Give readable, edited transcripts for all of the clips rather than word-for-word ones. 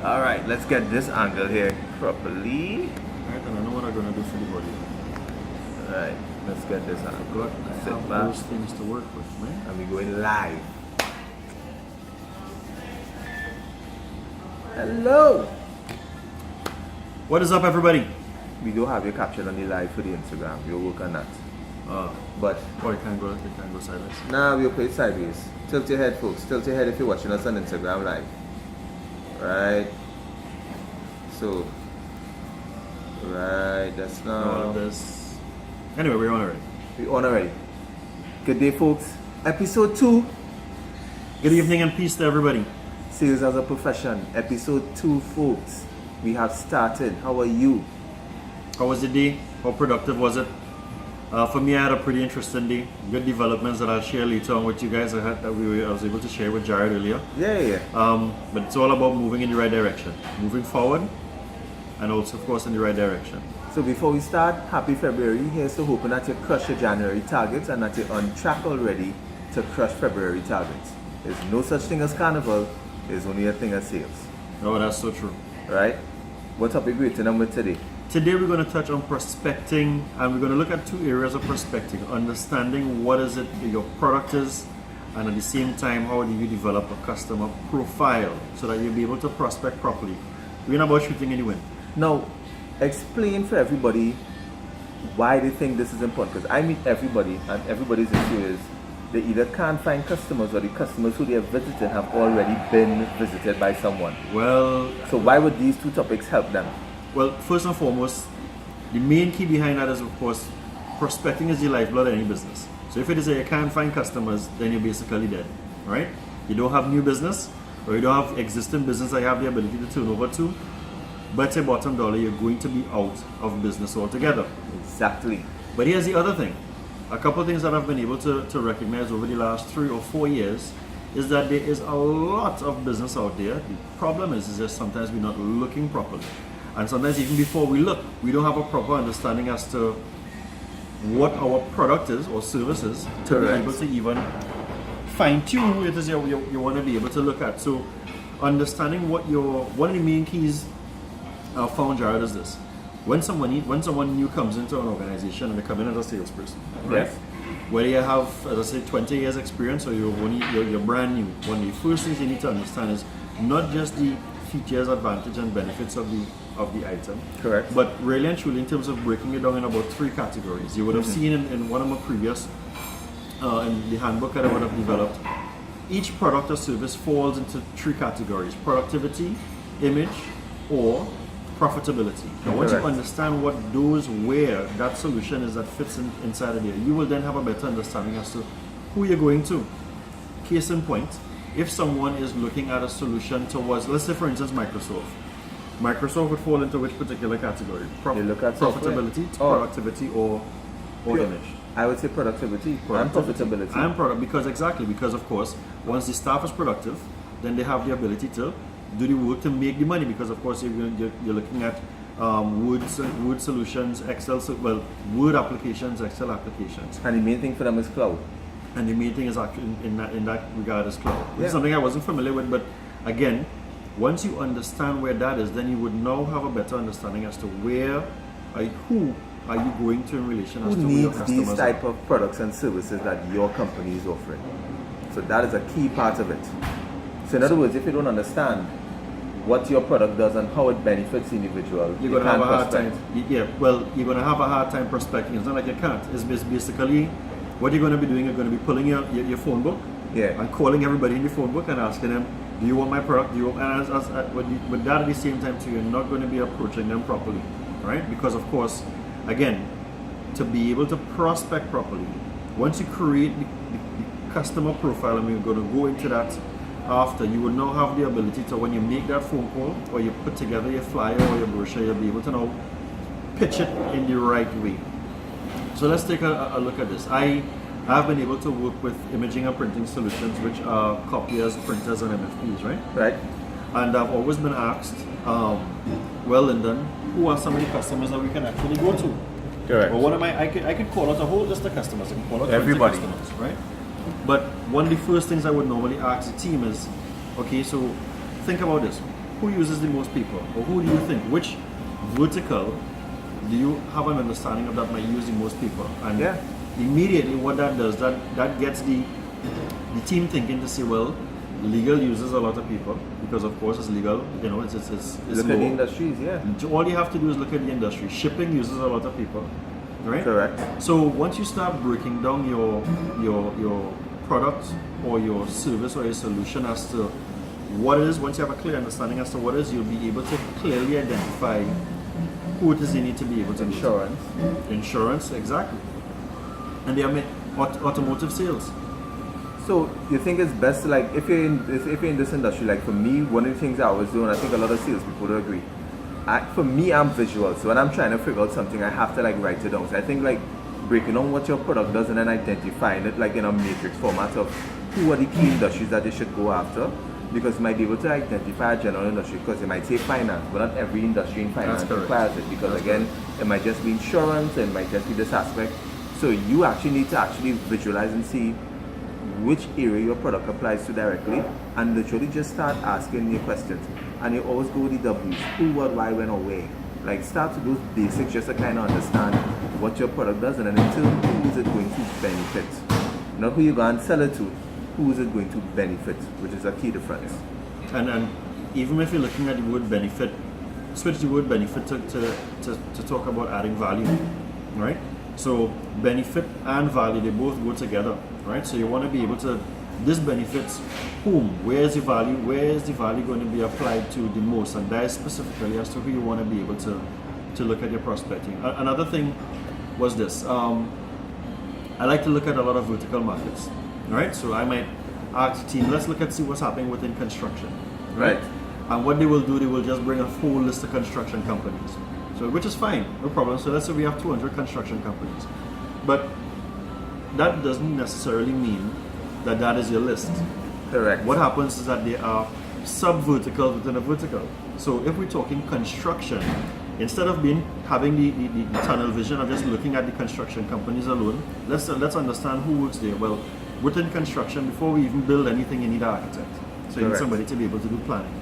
Alright, let's get this angle here properly. Alright, and I know what I'm gonna do for the body. Alright, let's get this angle. I Sit have back. those things to work with, man. And we're going live. Hello! What is up, everybody? We do have you captured on the live for the Instagram. We'll work on that. But Or it can go sideways. now we'll play it sideways. Tilt your head, folks. Tilt your head if you're watching us on Instagram live. Right? So, right, that's All now. of this. Anyway, we're on already. We're on already. Good day, folks. Episode 2. Good evening and peace to everybody. Sales as a profession. Episode 2, folks. We have started. How are you? How was the day? How productive was it? For me, I had a pretty interesting day. Good developments that I'll share later on with you guys. I was able to share with Jared earlier. Yeah. But it's all about moving in the right direction, moving forward, and also, of course, in the right direction. So before we start, happy February. Here's to hoping that you crush your January targets and that you're on track already to crush February targets. There's no such thing as carnival. There's only a thing as sales. Oh, that's so true. Right? What topic we're hitting with today? Today we're going to touch on prospecting, and we're going to look at two areas of prospecting: understanding what is it that your product is, and at the same time, how do you develop a customer profile so that you'll be able to prospect properly. We're not about shooting in the wind. Now, explain for everybody why they think this is important. Because I meet everybody, and everybody's issue is they either can't find customers, or the customers who they have visited have already been visited by someone. Well, So why would these two topics help them? Well, first and foremost, the main key behind that is, of course, prospecting is the lifeblood of any business. So if it is that you can't find customers, then you're basically dead, right? You don't have new business, or you don't have existing business that you have the ability to turn over to, but your bottom dollar, you're going to be out of business altogether. Exactly. But here's the other thing. A couple of things that I've been able to recognize over the last 3 or 4 years is that there is a lot of business out there. The problem is just sometimes we're not looking properly. And sometimes even before we look, we don't have a proper understanding as to what our product is or service is to be Correct. able to even fine-tune what it is you want to be able to look at. So understanding one of the main keys I found, Jared, is this. When someone new comes into an organization and they come in as a salesperson, right? Yes. Whether you have, as I say, 20 years experience or you're brand new, one of the first things you need to understand is not just the features, advantage, and benefits of the item. Correct. But really and truly, in terms of breaking it down in about 3 categories. You would have seen in one of my previous, in the handbook that I would have developed, each product or service falls into 3 categories: productivity, image, or profitability. Now, once you Correct. understand where that solution is that fits inside of there, you will then have a better understanding as to who you're going to. Case in point, if someone is looking at a solution towards, let's say for instance, Microsoft would fall into which particular category? They look at software. Profitability, Oh. productivity, or Pure. image? I would say productivity and profitability. And product, because of course, once the staff is productive, then they have the ability to do the work to make the money, because of course you're looking at Word solutions, Word applications, Excel applications. And the main thing for them is cloud. And the main thing is actually in that regard is cloud. Which Yeah. is something I wasn't familiar with, but again, once you understand where that is, then you would now have a better understanding as to who are you going to in relation as Who to where your needs customers these type of products and services that your company is offering? So that is a key part of it. So in other words, if you don't understand what your product does and how it benefits the individual, you're you going to have can't a hard time. prospect. You're going to have a hard time prospecting. It's not like you can't. It's basically what you're going to be doing. You're going to be pulling your phone book, Yeah. and calling everybody in the phone book and asking them, "Do you want my product? Do you?" And with that at the same time too, you're not going to be approaching them properly, right? Because of course, again, to be able to prospect properly, once you create the customer profile, and we're going to go into that after, you will now have the ability to, when you make that phone call or you put together your flyer or your brochure, you'll be able to now pitch it in the right way. So let's take a look at this. I've been able to work with imaging and printing solutions, which are copiers, printers, and MFPs, right? Right? And I've always been asked, well, Lyndon, who are some of the customers that we can actually go to? Correct. Well, what am I could call out a whole list of customers. I can call out 20 Everybody. customers, right? But one of the first things I would normally ask the team is, okay, so think about this. who uses the most people, or who do you think, which vertical do you have an understanding of that might use the most people? And Yeah. immediately what that does, that gets the team thinking to say, well, legal uses a lot of people because of course it's legal, you know, it's Look at the industries, yeah. all you have to do is look at the industry. Shipping uses a lot of people, right? Correct. So once you start breaking down your product or your service or your solution as to what it is, once you have a clear understanding as to what it is, you'll be able to clearly identify who it is you need to be able to meet. Insurance, exactly. And they are automotive sales. So you think it's best, like, if you're in this industry, like for me, one of the things I always do, and I think a lot of salespeople would agree, for me, I'm visual. So when I'm trying to figure out something, I have to like write it down. So I think like breaking down what your product does and then identifying it like in a matrix format of who are the key industries that they should go after, because you might be able to identify a general industry, because it might say finance, but not every industry in finance requires it, because again, it might just be insurance, it might just be this aspect. So you actually need to actually visualize and see which area your product applies to directly, and literally just start asking your questions. And you always go with the W's: who, what, why, when, or where. Like start with those basics just to kind of understand what your product does, and then in turn, who is it going to benefit? Not who you're going to sell it to, who is it going to benefit, which is a key difference. And even if you're looking at the word benefit, switch the word benefit to talk about adding value, right? So benefit and value, they both go together, right? So you want to be able to, this benefits whom, where is the value going to be applied to the most, and that is specifically as to who you want to be able to look at your prospecting. Another thing was this, I like to look at a lot of vertical markets, right? So I might ask the team, let's see what's happening within construction, right? And what they will do, they will just bring a whole list of construction companies. So, which is fine, no problem. So let's say we have 200 construction companies. But that doesn't necessarily mean that that is your list. Correct. What happens is that there are sub-verticals within a vertical. So if we're talking construction, instead of having the tunnel vision of just looking at the construction companies alone, let's understand who works there. Well, within construction, before we even build anything, you need an architect. So you need somebody to be able to do planning.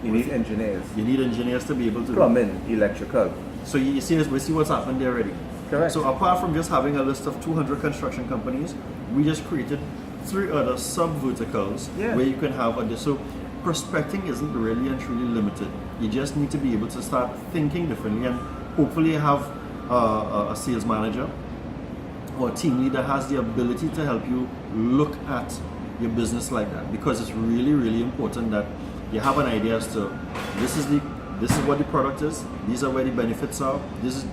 You need engineers. You need engineers to be able to plumbing, electrical. So we see what's happened there already. Correct. So apart from just having a list of 200 construction companies, we just created 3 other sub-verticals where you can have so prospecting isn't really and truly limited. You just need to be able to start thinking differently, and hopefully have a sales manager or a team lead that has the ability to help you look at your business like that, because it's really, really important that you have an idea as to this is what the product is, these are where the benefits are, this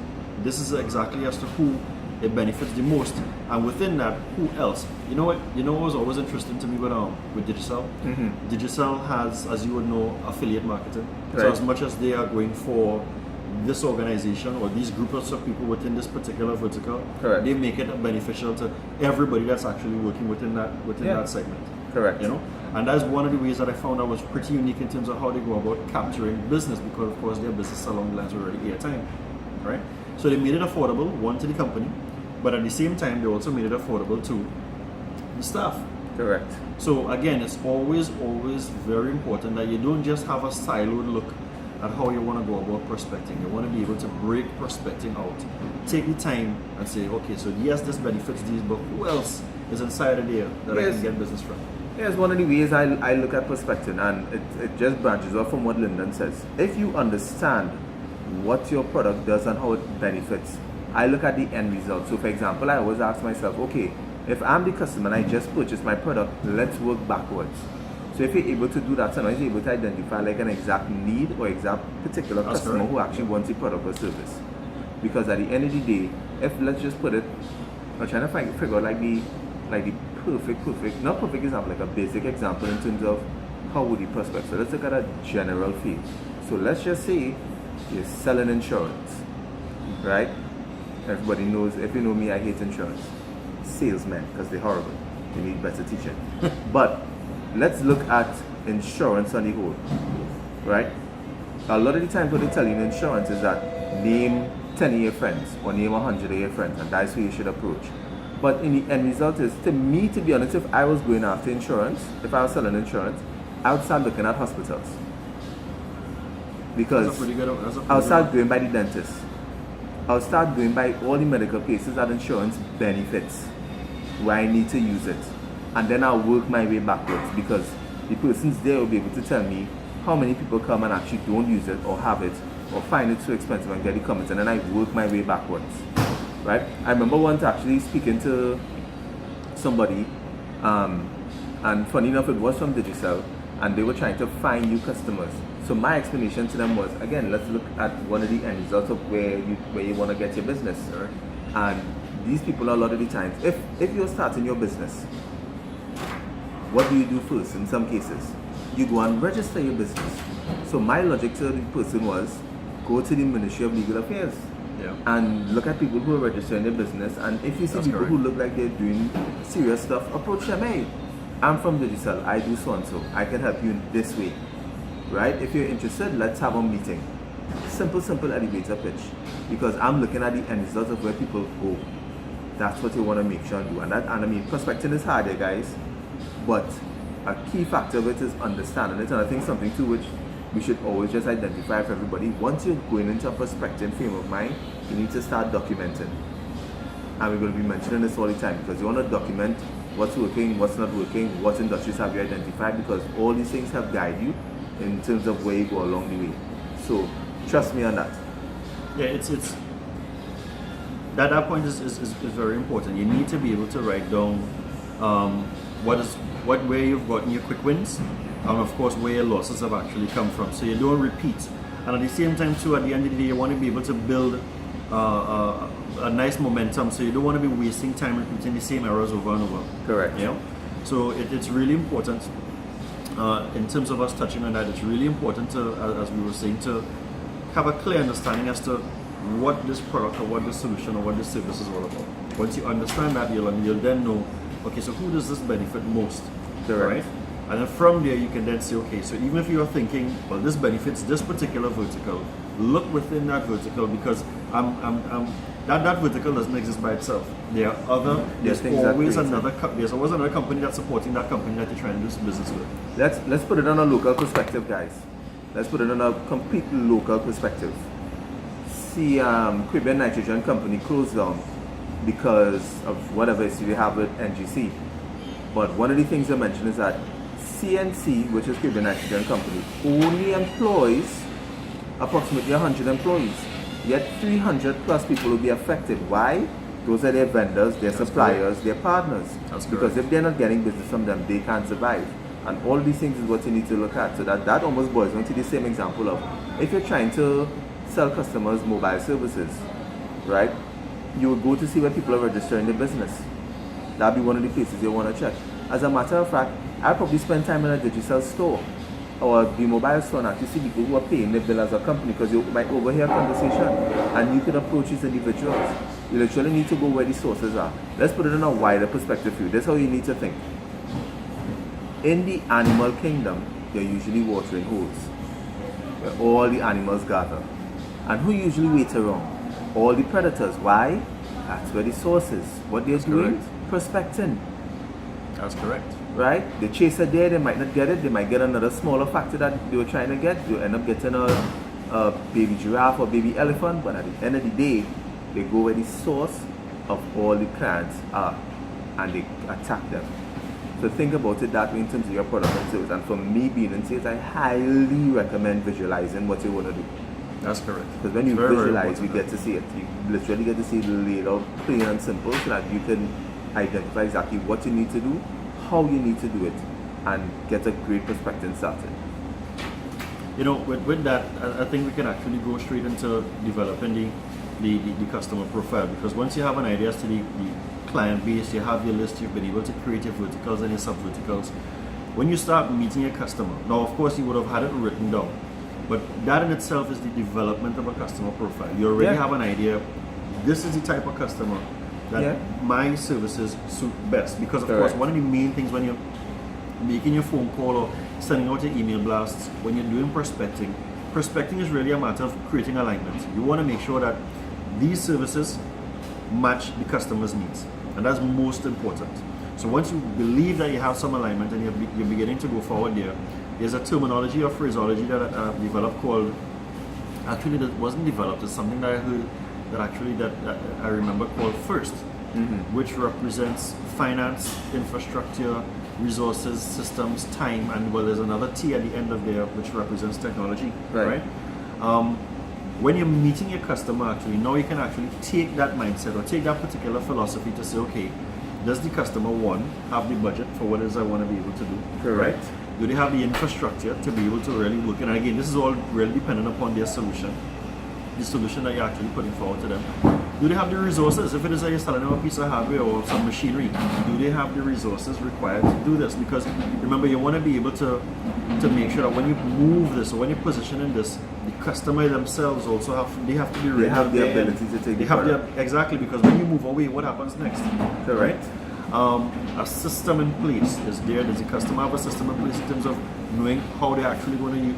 is exactly as to who it benefits the most, and within that, who else. You know what was always interesting to me with Digicel? Mm-hmm. Digicel has, as you would know, affiliate marketing. Right. So as much as they are going for this organization or these groups of people within this particular vertical, correct, they make it beneficial to everybody that's actually working within that segment. Correct. You know? And that's one of the ways that I found out was pretty unique in terms of how they go about capturing business, because of course their business along the lines were already airtime, right? So they made it affordable, one, to the company, but at the same time they also made it affordable to the staff. Correct. So again, it's always very important that you don't just have a siloed look at how you want to go about prospecting. You want to be able to break prospecting out. Take the time and say, okay, so yes, this benefits these, but who else is inside of there that I can get business from? Yes, one of the ways I look at prospecting, and it just branches off from what Lyndon says. If you understand what your product does and how it benefits, I look at the end result. So for example, I always ask myself, okay, if I'm the customer and I just purchased my product, let's work backwards. So if you're able to do that, sometimes you're able to identify like an exact need or exact particular customer who actually wants a product or service. Because at the end of the day, if let's just put it, I'm trying to figure out like the perfect, not perfect example, like a basic example in terms of how would you prospect. So let's look at a general field. So let's just say you're selling insurance, right? Everybody knows, if you know me, I hate insurance. Salesmen, because they're horrible. They need better teaching. But let's look at insurance on the whole, right? A lot of the times what they tell you in insurance is that name 10 of your friends or name 100 of your friends, and that's who you should approach. But in the end result is, to me, to be honest, if I was going after insurance, if I was selling insurance, I would start looking at hospitals. because That's a pretty good. That's a pretty I'll good start one. going by the dentist. I'll start going by all the medical places that insurance benefits where I need to use it. And then I'll work my way backwards because the persons there will be able to tell me how many people come and actually don't use it or have it or find it too expensive and get the comments, and then I work my way backwards. Right? I remember once actually speaking to somebody, and funny enough, it was from Digicel, and they were trying to find new customers. So my explanation to them was, again, let's look at one of the end results of where you want to get your business. Right. And these people, a lot of the times, if you're starting your business, what do you do first? In some cases, you go and register your business. So my logic to the person was, go to the Ministry of Legal Affairs. Yeah. And look at people who are registering their business, and if you see That's people correct. who look like they're doing serious stuff, approach them. Hey, I'm from Digicel, I do so and so, I can help you in this way. Right? If you're interested, let's have a meeting. Simple elevator pitch. Because I'm looking at the end results of where people go. That's what you want to make sure and do. And I mean, prospecting is hard, guys. But a key factor of it is understanding it. And I think something too which we should always just identify for everybody. Once you're going into a prospecting frame of mind, you need to start documenting. And we're going to be mentioning this all the time because you want to document what's working, what's not working, what industries have you identified, because all these things help guide you in terms of where you go along the way. So trust me on that. Yeah, it's that point is very important. You need to be able to write down where you've gotten your quick wins, and of course where your losses have actually come from, so you don't repeat. And at the same time too, at the end of the day, you want to be able to build a nice momentum, so you don't want to be wasting time repeating the same errors over and over. Correct. You know, so it's really important. In terms of us touching on that, it's really important to, as we were saying, to have a clear understanding as to what this product or what this solution or what this service is all about. Once you understand that, you'll then know, okay, so who does this benefit most? Correct. Right? And then from there, you can then say, okay, so even if you're thinking, well, this benefits this particular vertical, look within that vertical, because that vertical doesn't exist by itself. There are other. There's always another company that's supporting that company that you're trying to do business with. Let's put it on a local perspective, guys. Let's put it on a complete local perspective. See, Caribbean Nitrogen Company closed down because of whatever issue they have with NGC. But one of the things I mentioned is that CNC, which is Caribbean Nitrogen Company, only employs approximately 100 employees. Yet 300 plus people will be affected. Why? Those are their vendors, their suppliers, their partners. Because if they're not getting business from them, they can't survive. And all these things is what you need to look at. So that almost boils down to the same example of, if you're trying to sell customers mobile services, right? You would go to see where people are registering their business. That'd be one of the places you want to check. As a matter of fact, I'll probably spend time in a Digicel store or the mobile store now to see people who are paying their bill as a company, because you might overhear a conversation and you can approach these individuals. You literally need to go where the sources are. Let's put it in a wider perspective for you. That's how you need to think. In the animal kingdom, they're usually watering holes where all the animals gather. And who usually waits around? All the predators. Why? That's where the source is. What they're doing? Prospecting. That's correct. Right? The chaser there, they might not get it. They might get another smaller factor that they were trying to get. They'll end up getting a baby giraffe or baby elephant. But at the end of the day, they go where the source of all the plants are and they attack them. So think about it that way in terms of your product and service. And for me being in sales, I highly recommend visualizing what you want to do. That's correct. Because when you visualize, you get to see it. You literally get to see it laid out plain and simple, so that you can identify exactly what you need to do, how you need to do it, and get a great perspective started. You know, with that, I think we can actually go straight into developing the customer profile, because once you have an idea as to the client base, you have your list, you've been able to create your verticals and your sub-verticals. When you start meeting a customer, now of course you would have had it written down, but that in itself is the development of a customer profile. You already have an idea, this is the type of customer that my services suit best, because of course one of the main things when you're making your phone call or sending out your email blasts, when you're doing prospecting is really a matter of creating alignment. You want to make sure that these services match the customer's needs, and that's most important. So once you believe that you have some alignment and you're beginning to go forward there's a terminology or phraseology that I've developed called actually that wasn't developed. It's something that I heard that I remember called FIRST, which represents finance, infrastructure, resources, systems, time, and well, there's another T at the end of there which represents technology, right? When you're meeting your customer, actually, now you can actually take that mindset or take that particular philosophy to say, okay, does the customer, one, have the budget for what it is I want to be able to do? Correct. Right? Do they have the infrastructure to be able to really work? And again, this is all really dependent upon their solution, the solution that you're actually putting forward to them. Do they have the resources? If it is that you're selling them a piece of hardware or some machinery, do they have the resources required to do this? Because remember, you want to be able to make sure that when you move this or when you're positioning this, the customer themselves also have to be ready. They have the ability to take exactly, because when you move away, what happens next? Correct. A system in place is there. Does the customer have a system in place in terms of knowing how they're actually going to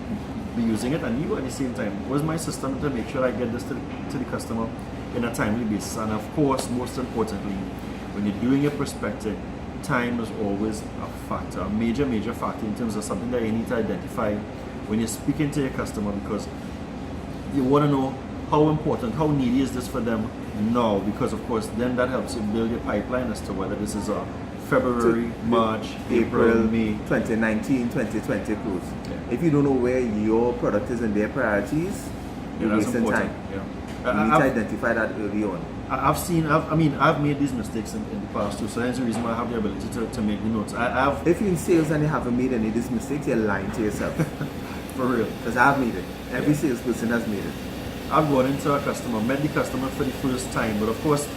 be using it, and you at the same time, what's my system to make sure I get this to the customer in a timely basis? And of course, most importantly, when you're doing your prospecting, time is always a factor, a major factor in terms of something that you need to identify when you're speaking to your customer, because you want to know how important, how needy is this for them now, because of course then that helps you build your pipeline as to whether this is a February, March, April, May 2019, 2020 cruise. Yeah. If you don't know where your product is in their priorities, you're wasting time. Yeah. You need to identify that early on. I've made these mistakes in the past too, so that's the reason why I have the ability to make the notes. If you're in sales and you haven't made any of these mistakes, you're lying to yourself. For real. Because I've made it. Every salesperson has made it. I've gone into a customer, met the customer for the first time, but of course,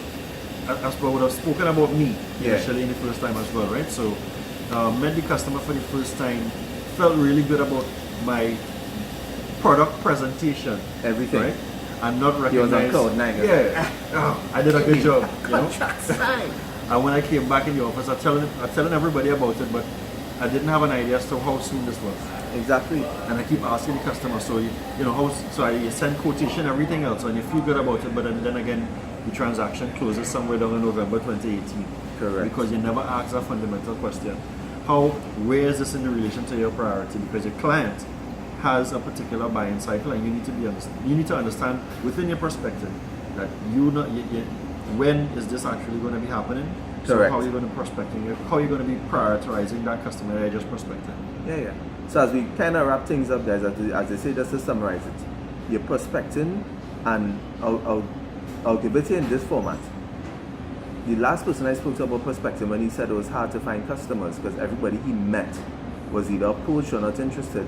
as I would have spoken about me initially in the first time as well, right? So, met the customer for the first time, felt really good about my product presentation. Everything. Right? And not recognized. You was on cloud nine. I did a good job. Contract signed. And when I came back in the office, I'm telling everybody about it, but I didn't have an idea as to how soon this was. Exactly. And I keep asking the customer, so I send quotation, everything else, and you feel good about it, but then again, the transaction closes somewhere down in November 2018. Correct. Because you never ask a fundamental question. Where is this in relation to your priority? Because your client has a particular buying cycle, and you need to understand within your perspective that when is this actually going to be happening? Correct. So how are you going to prospecting it? How are you going to be prioritizing that customer that you just prospected? Yeah. So as we kind of wrap things up, guys, as I say, just to summarize it, you're prospecting, and I'll give it to you in this format. The last person I spoke to about prospecting, when he said it was hard to find customers because everybody he met was either approached or not interested,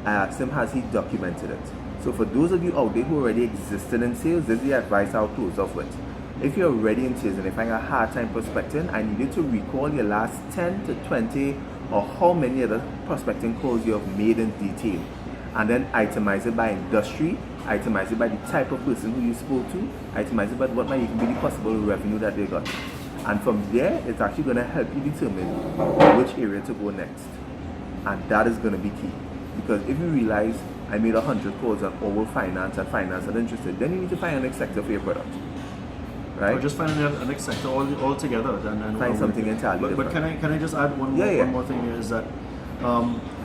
I asked him, has he documented it? So for those of you out there who already existed in sales, this is the advice I'll close off with. If you're already in sales and you find a hard time prospecting, I need you to recall your last 10 to 20 or how many other prospecting calls you have made in detail, and then itemize it by industry, itemize it by the type of person who you spoke to, itemize it by what might even be the possible revenue that they got. And from there, it's actually going to help you determine which area to go next. And that is going to be key. Because if you realize I made 100 calls on all finance and finance are interested, then you need to find a next sector for your product. Right? Or just find a next sector altogether and find something entirely different. But can I just add one more thing here, is that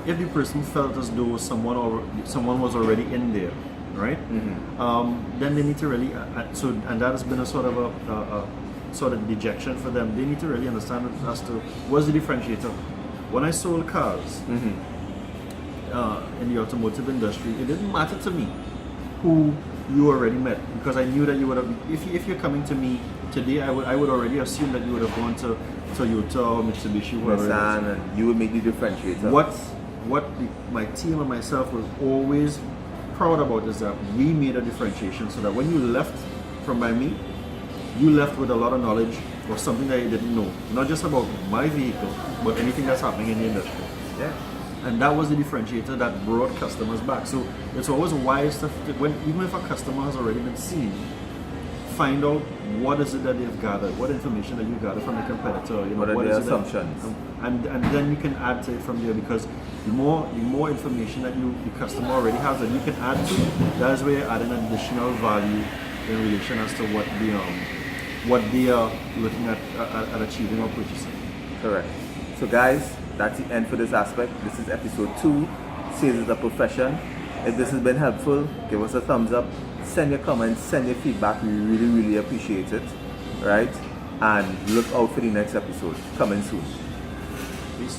if the person felt as though someone was already in there, right? Mm-hmm. Then they need to really and that has been a sort of a sort of dejection for them. They need to really understand as to what's the differentiator. When I sold cars in the automotive industry, it didn't matter to me who you already met, because I knew that you would have. If you're coming to me today, I would already assume that you would have gone to Toyota or Mitsubishi, whoever. And you would make the differentiator. My team and myself were always proud about is that we made a differentiation, so that when you left from by me, you left with a lot of knowledge or something that you didn't know, not just about my vehicle, but anything that's happening in the industry. Yeah. And that was the differentiator that brought customers back. So it's always wise to, even if a customer has already been seen, find out what is it that they've gathered, what information that you gathered from the competitor, what are their assumptions, and then you can add to it from there, because the more information that the customer already has that you can add to, that is where you're adding additional value in relation as to what they are looking at achieving or purchasing. Correct. So guys, that's the end for this aspect. This is episode 2. Sales is a profession. If this has been helpful, give us a thumbs up, send your comments, send your feedback. We really, really appreciate it. Right? And look out for the next episode coming soon. Peace.